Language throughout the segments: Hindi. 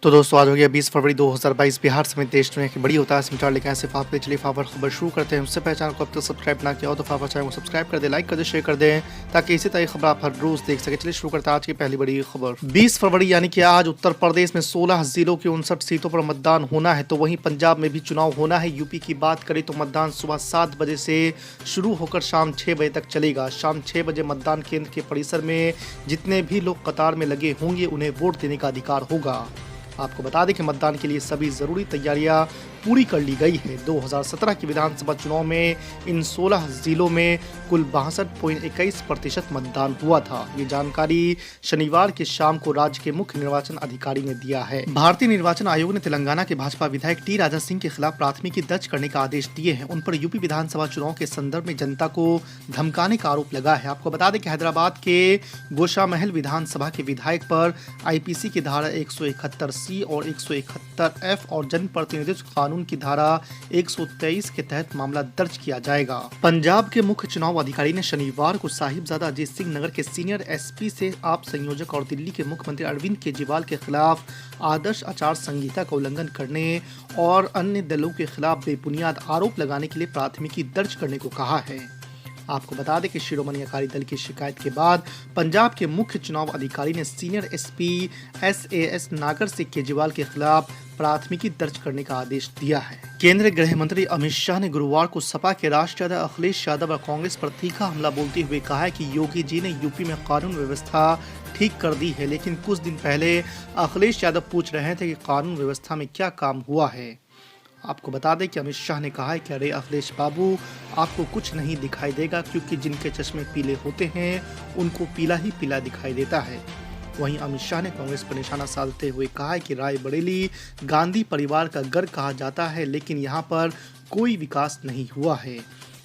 तो दोस्तों आज हो गया 20 फरवरी 2022। बिहार समेत देश दुनिया की बड़ी होता है समाचार लेकर आए सिर्फ आपके। चलिए फावर खबर शुरू करते हैं। उससे पहले चैनल को अब तक सब्सक्राइब ना किया हो तो फावर चैनल को सब्सक्राइब कर दे, लाइक कर दे, शेयर कर दें ताकि इसी तरह खबर आप हर रोज देख सके। चलिए शुरू करते हैं आज की पहली बड़ी खबर। 20 फरवरी यानी कि आज उत्तर प्रदेश में 16 जिलों की 59 सीटों पर मतदान होना है, तो वहीं पंजाब में भी चुनाव होना है। यूपी की बात करें तो मतदान सुबह 7 बजे से शुरू होकर शाम 6 बजे तक चलेगा। शाम 6 बजे मतदान केंद्र के परिसर में जितने भी लोग कतार में लगे होंगे उन्हें वोट देने का अधिकार होगा। आपको बता दें कि मतदान के लिए सभी जरूरी तैयारियां पूरी कर ली गई है। 2017 के विधानसभा चुनाव में इन 16 जिलों में कुल 62.21% मतदान हुआ था। ये जानकारी शनिवार की शाम को राज्य के मुख्य निर्वाचन अधिकारी ने दिया है। भारतीय निर्वाचन आयोग ने तेलंगाना के भाजपा विधायक टी राजा सिंह के खिलाफ प्राथमिकी दर्ज करने का आदेश दिए हैं। उन पर यूपी विधानसभा चुनाव के संदर्भ में जनता को धमकाने का आरोप लगा है। आपको बता दें कि हैदराबाद के गोशामहल विधानसभा के विधायक पर आईपीसी की धारा 171C और 171F और जनप्रतिनिधित्व कानून की धारा 123 के तहत मामला दर्ज किया जाएगा। पंजाब के मुख्य चुनाव अधिकारी ने शनिवार को साहिबजादा अजीत सिंह नगर के सीनियर एसपी से आप संयोजक और दिल्ली के मुख्यमंत्री अरविंद केजरीवाल के खिलाफ आदर्श आचार संहिता का उल्लंघन करने और अन्य दलों के खिलाफ बेबुनियाद आरोप लगाने के लिए प्राथमिकी दर्ज करने को कहा है। आपको बता दें कि शिरोमणि अकाली दल की शिकायत के बाद पंजाब के मुख्य चुनाव अधिकारी ने सीनियर एसपी SAS नागर से केजरीवाल के खिलाफ प्राथमिकी दर्ज करने का आदेश दिया है। केंद्रीय गृह मंत्री अमित शाह ने गुरुवार को सपा के राष्ट्रीय अध्यक्ष अखिलेश यादव और कांग्रेस पर तीखा हमला बोलते हुए कहा है कि योगी जी ने यूपी में कानून व्यवस्था ठीक कर दी है, लेकिन कुछ दिन पहले अखिलेश यादव पूछ रहे थे कि कानून व्यवस्था में क्या काम हुआ है। आपको बता दें कि अमित शाह ने कहा है कि अरे अखिलेश बाबू, आपको कुछ नहीं दिखाई देगा क्योंकि जिनके चश्मे पीले होते हैं उनको पीला ही पीला दिखाई देता है। वहीं अमित शाह ने कांग्रेस पर निशाना साधते हुए कहा है कि रायबरेली गांधी परिवार का गढ़ कहा जाता है, लेकिन यहां पर कोई विकास नहीं हुआ है।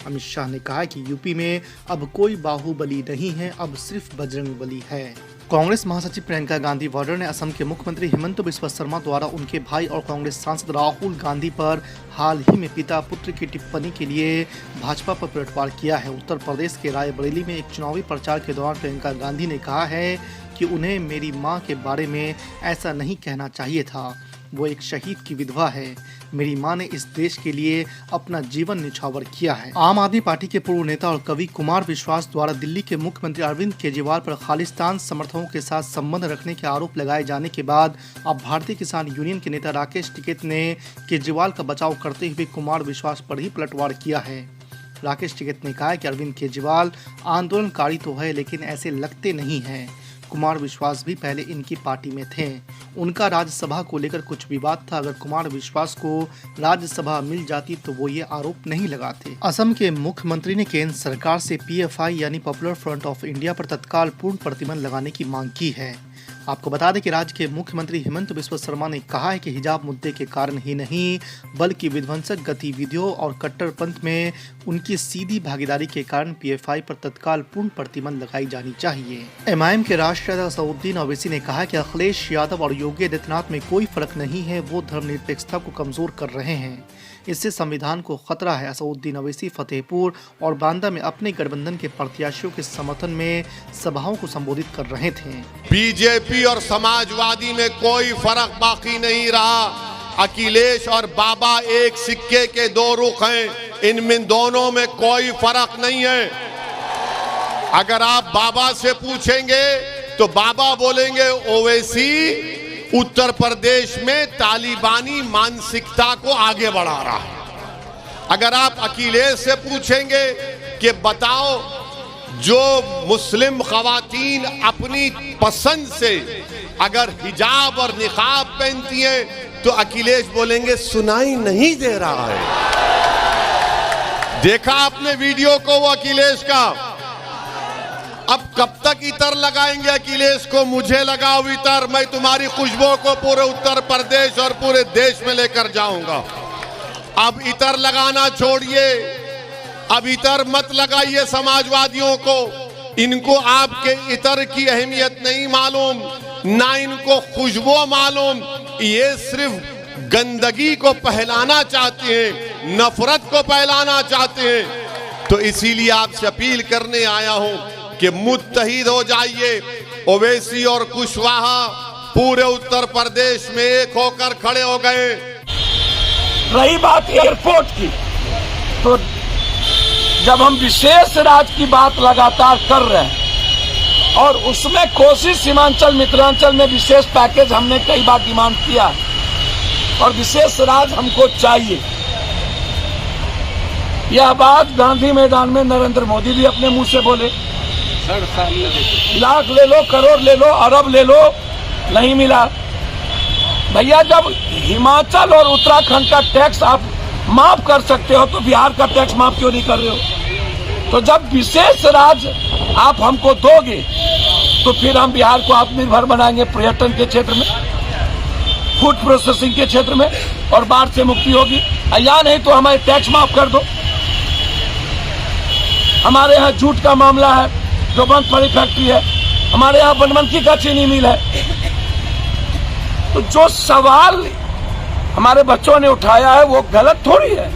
अमित शाह ने कहा कि यूपी में अब कोई बाहुबली नहीं है, अब सिर्फ बजरंगबली है। कांग्रेस महासचिव प्रियंका गांधी वाड्रा ने असम के मुख्यमंत्री हिमंत बिस्वा शर्मा द्वारा उनके भाई और कांग्रेस सांसद राहुल गांधी पर हाल ही में पिता पुत्र की टिप्पणी के लिए भाजपा पर पलटवार किया है। उत्तर प्रदेश के रायबरेली में एक चुनावी प्रचार के दौरान प्रियंका गांधी ने कहा है कि उन्हें मेरी मां के बारे में ऐसा नहीं कहना चाहिए था, वो एक शहीद की विधवा है। मेरी मां ने इस देश के लिए अपना जीवन निछावर किया है। आम आदमी पार्टी के पूर्व नेता और कवि कुमार विश्वास द्वारा दिल्ली के मुख्यमंत्री अरविंद केजरीवाल पर खालिस्तान समर्थकों के साथ संबंध रखने के आरोप लगाए जाने के बाद अब भारतीय किसान यूनियन के नेता राकेश टिकैत ने केजरीवाल का बचाव करते हुए कुमार विश्वास पर ही पलटवार किया है। राकेश टिकैत ने कहा कि अरविंद केजरीवाल आंदोलनकारी तो है, लेकिन ऐसे लगते नहीं हैं। कुमार विश्वास भी पहले इनकी पार्टी में थे। उनका राज्यसभा को लेकर कुछ विवाद था। अगर कुमार विश्वास को राज्यसभा मिल जाती तो वो ये आरोप नहीं लगाते। असम के मुख्यमंत्री ने केंद्र सरकार से PFI यानी पॉपुलर फ्रंट ऑफ इंडिया पर तत्काल पूर्ण प्रतिबंध लगाने की मांग की है। आपको बता दें कि राज्य के मुख्यमंत्री हिमंत बिस्वा शर्मा ने कहा है कि हिजाब मुद्दे के कारण ही नहीं बल्कि विध्वंसक गतिविधियों और कट्टरपंथ में उनकी सीधी भागीदारी के कारण PFI पर तत्काल पूर्ण प्रतिबंध लगाई जानी चाहिए। MIM के राष्ट्रीय अध्यक्ष असदुद्दीन ओवैसी ने कहा कि अखिलेश यादव और योगी आदित्यनाथ में कोई फर्क नहीं है, वो धर्मनिरपेक्षता को कमजोर कर रहे हैं, इससे संविधान को खतरा है। असदुद्दीन ओवैसी फतेहपुर और बांदा में अपने गठबंधन के प्रत्याशियों के समर्थन में सभाओं को संबोधित कर रहे थे। बीजेपी और समाजवादी में कोई फर्क बाकी नहीं रहा। अखिलेश और बाबा एक सिक्के के दो रुख हैं, इनमें दोनों में कोई फर्क नहीं है। अगर आप बाबा से पूछेंगे तो बाबा बोलेंगे ओवैसी उत्तर प्रदेश में तालिबानी मानसिकता को आगे बढ़ा रहा है। अगर आप अखिलेश से पूछेंगे कि बताओ जो मुस्लिम खवातीन अपनी पसंद से अगर हिजाब और निकाब पहनती हैं तो अखिलेश बोलेंगे सुनाई नहीं दे रहा है। देखा आपने वीडियो को वो अखिलेश का। अब कब तक इतर लगाएंगे अखिलेश को? मुझे लगाओ इतर, मैं तुम्हारी खुशबू को पूरे उत्तर प्रदेश और पूरे देश में लेकर जाऊंगा। अब इतर लगाना छोड़िए, अब इतर मत लगाइए समाजवादियों को। इनको आपके इतर की अहमियत नहीं मालूम, ना इनको खुशबू मालूम। ये सिर्फ गंदगी को फैलाना चाहते हैं, नफरत को फैलाना चाहते हैं। तो इसीलिए आपसे अपील करने आया हूं कि मुत्तहिद हो जाइए। ओवैसी और कुशवाहा पूरे उत्तर प्रदेश में एक होकर खड़े हो गए। रही बात एयरपोर्ट की, तो जब हम विशेष राज्य की बात लगातार कर रहे हैं और उसमें कोसी सीमांचल मिथिलांचल में विशेष पैकेज हमने कई बार डिमांड किया है और विशेष राज्य हमको चाहिए। यह बात गांधी मैदान में नरेंद्र मोदी भी अपने मुंह से बोले। लाख ले लो, करोड़ ले लो, अरब ले लो, नहीं मिला। भैया जब हिमाचल और उत्तराखंड का टैक्स आप माफ कर सकते हो तो बिहार का टैक्स माफ क्यों नहीं कर रहे हो? तो जब विशेष राज्य आप हमको दोगे तो फिर हम बिहार को आत्मनिर्भर बनाएंगे पर्यटन के क्षेत्र में, फूड प्रोसेसिंग के क्षेत्र में, और बाढ़ से मुक्ति होगी। या नहीं तो हमारे टैक्स माफ कर दो। हमारे यहाँ जूट का मामला है, जो बंद पड़ी फैक्ट्री है, हमारे यहाँ बनमनकी का चीनी मिल है। तो जो सवाल हमारे बच्चों ने उठाया है वो गलत थोड़ी है,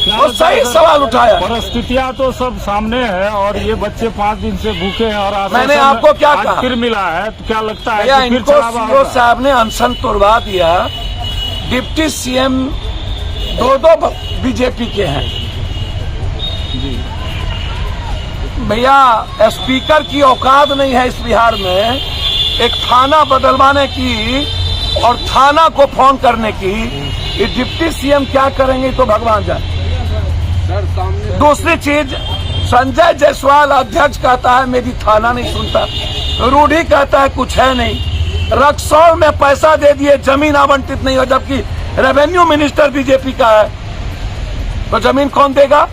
वो सही सवाल उठाया। परिस्थितियां तो सब सामने है और ये बच्चे 5 दिन से भूखे हैं और मैंने आपको क्या कहा, फिर मिला है तो क्या लगता है कि इनको सीओ साहब ने अनशन तोड़वा दिया। डिप्टी सीएम 2 बीजेपी के हैं भैया। स्पीकर की औकात नहीं है इस बिहार में एक थाना बदलवाने की और थाना को फोन करने की। ये डिप्टी सीएम क्या करेंगे तो भगवान जाने। दूसरी चीज, संजय जायसवाल अध्यक्ष कहता है मेरी थाना नहीं सुनता, रूढ़ी कहता है कुछ है नहीं। रक्सौल में पैसा दे दिए, जमीन आवंटित नहीं हो, जबकि रेवेन्यू मिनिस्टर बीजेपी का है, तो जमीन कौन देगा?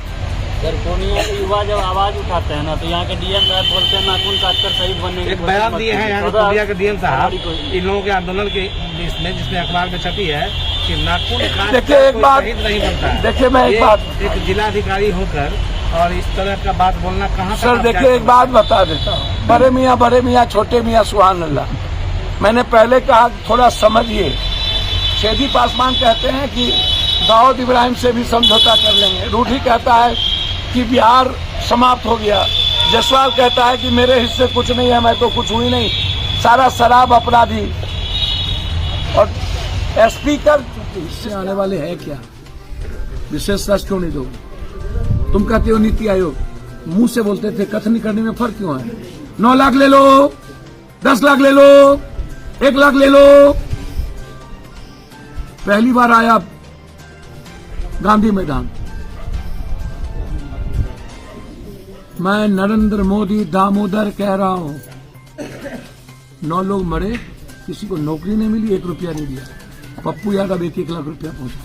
सर पूर्णिया के युवा जब आवाज उठाते हैं ना तो यहाँ के डीएम साहब बोलते हैं नाखून काटकर शहीद बनने के एक बयान दिए हैं यहाँ के पूर्णिया के डीएम साहब इन लोगों के आंदोलन के इसमें, जिसमें अखबार में छपी है कि नाखून देखिए एक बात नहीं बनता है। देखिए मैं एक बात, एक जिलाधिकारी होकर और इस तरह का बात बोलना कहाँ सर देखिए एक बात बता देता हूँ। बड़े मियाँ छोटे मियाँ सुभान अल्लाह। मैंने पहले कहा थोड़ा समझिए। शेदी पासवान कहते हैं कि दाऊद इब्राहिम से भी समझौता कर लेंगे। रूढ़ी कहता है कि बिहार समाप्त हो गया। जायसवाल कहता है कि मेरे हिस्से कुछ नहीं है, मैं तो कुछ हुई नहीं, सारा शराब अपराधी। और स्पीकर इससे आने वाले हैं क्या? विशेष राज्य क्यों नहीं दोगे? तुम कहते हो नीति आयोग, मुंह से बोलते थे, कथनी करने में फर्क क्यों है? 9 लाख ले लो, 10 लाख ले लो, 1 लाख ले लो। पहली बार आया गांधी मैदान, मैं नरेंद्र मोदी दामोदर कह रहा हूं। 9 लोग मरे, किसी को नौकरी नहीं मिली, 1 रुपया नहीं दिया। पप्पू यादव 1 लाख रुपया पहुंचा।